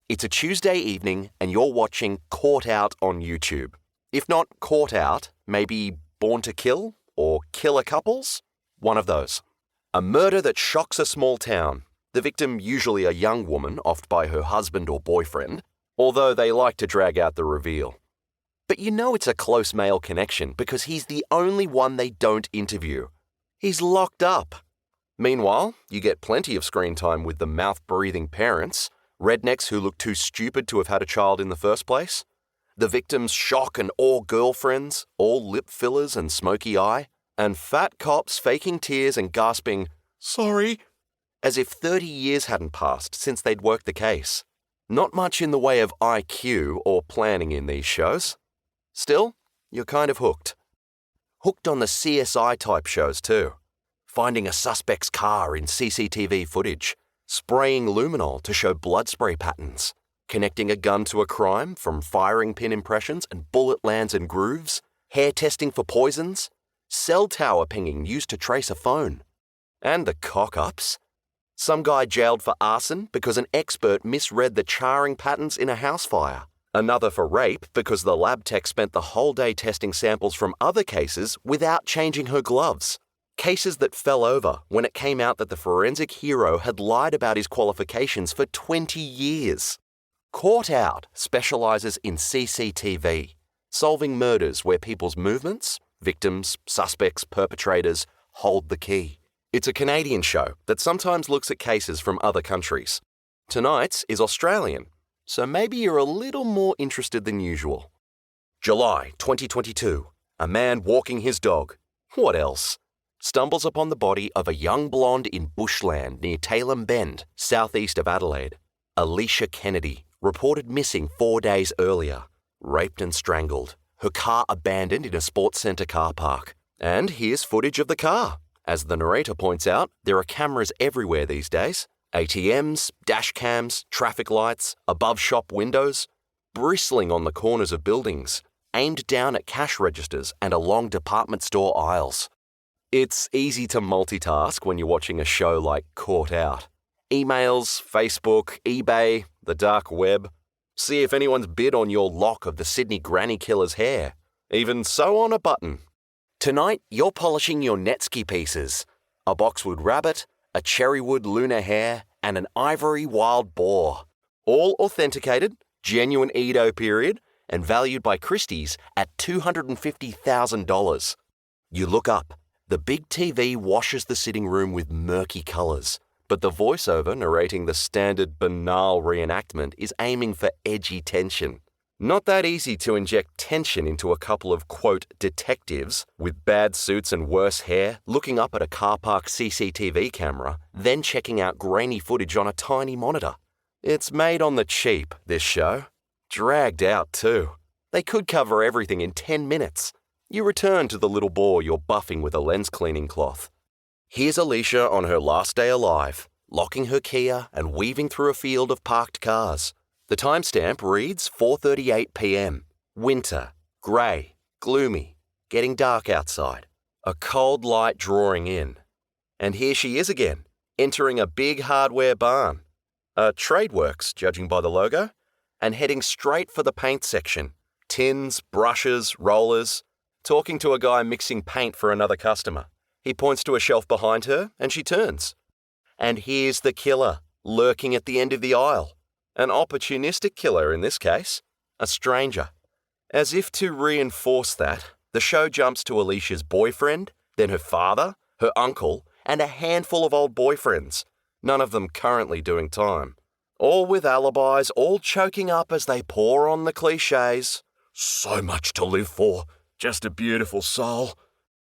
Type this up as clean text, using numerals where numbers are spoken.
It's a Tuesday evening and you're watching Caught Out on YouTube. If not Caught Out, maybe Born to Kill or Killer Couples? One of those. A murder that shocks a small town. The victim usually a young woman offed by her husband or boyfriend, although they like to drag out the reveal. But you know it's a close male connection because he's the only one they don't interview. He's locked up. Meanwhile, you get plenty of screen time with the mouth-breathing parents, rednecks who look too stupid to have had a child in the first place, the victim's shock and awe girlfriends, all lip fillers and smoky eye, and fat cops faking tears and gasping, "Sorry," as if 30 years hadn't passed since they'd worked the case. Not much in the way of IQ or planning in these shows. Still, you're kind of hooked. Hooked on the CSI-type shows too. Finding a suspect's car in CCTV footage, spraying luminol to show blood spray patterns, connecting a gun to a crime from firing pin impressions and bullet lands and grooves, hair testing for poisons, cell tower pinging used to trace a phone. And the cock-ups. Some guy jailed for arson because an expert misread the charring patterns in a house fire. Another for rape because the lab tech spent the whole day testing samples from other cases without changing her gloves. Cases that fell over when it came out that the forensic hero had lied about his qualifications for 20 years. Caught Out specialises in CCTV, solving murders where people's movements, victims, suspects, perpetrators hold the key. It's a Canadian show that sometimes looks at cases from other countries. Tonight's is Australian, so maybe you're a little more interested than usual. July 2022. A man walking his dog. What else? Stumbles upon the body of a young blonde in bushland near Tailem Bend, southeast of Adelaide. Alicia Kennedy, reported missing 4 days earlier. Raped and strangled. Her car abandoned in a sports centre car park. And here's footage of the car. As the narrator points out, there are cameras everywhere these days. ATMs, dash cams, traffic lights, above shop windows, bristling on the corners of buildings, aimed down at cash registers and along department store aisles. It's easy to multitask when you're watching a show like Caught Out. Emails, Facebook, eBay, the dark web. See if anyone's bid on your lock of the Sydney granny killer's hair. Even sew on a button. Tonight, you're polishing your Netsky pieces. A boxwood rabbit, a cherrywood lunar hare, and an ivory wild boar. All authenticated, genuine Edo period, and valued by Christie's at $250,000. You look up. The big TV washes the sitting room with murky colours, but the voiceover narrating the standard banal reenactment is aiming for edgy tension. Not that easy to inject tension into a couple of, quote, detectives with bad suits and worse hair looking up at a car park CCTV camera, then checking out grainy footage on a tiny monitor. It's made on the cheap, this show. Dragged out too. They could cover everything in 10 minutes. You return to the little boar you're buffing with a lens cleaning cloth. Here's Alicia on her last day alive, locking her Kia and weaving through a field of parked cars. The timestamp reads 4:38 p.m. Winter, grey, gloomy, getting dark outside. A cold light drawing in. And here she is again, entering a big hardware barn. A Tradeworks, judging by the logo, and heading straight for the paint section. Tins, brushes, rollers. Talking to a guy mixing paint for another customer. He points to a shelf behind her and she turns. And here's the killer, lurking at the end of the aisle. An opportunistic killer in this case. A stranger. As if to reinforce that, the show jumps to Alicia's boyfriend, then her father, her uncle, and a handful of old boyfriends. None of them currently doing time. All with alibis, all choking up as they pour on the cliches. So much to live for. Just a beautiful soul.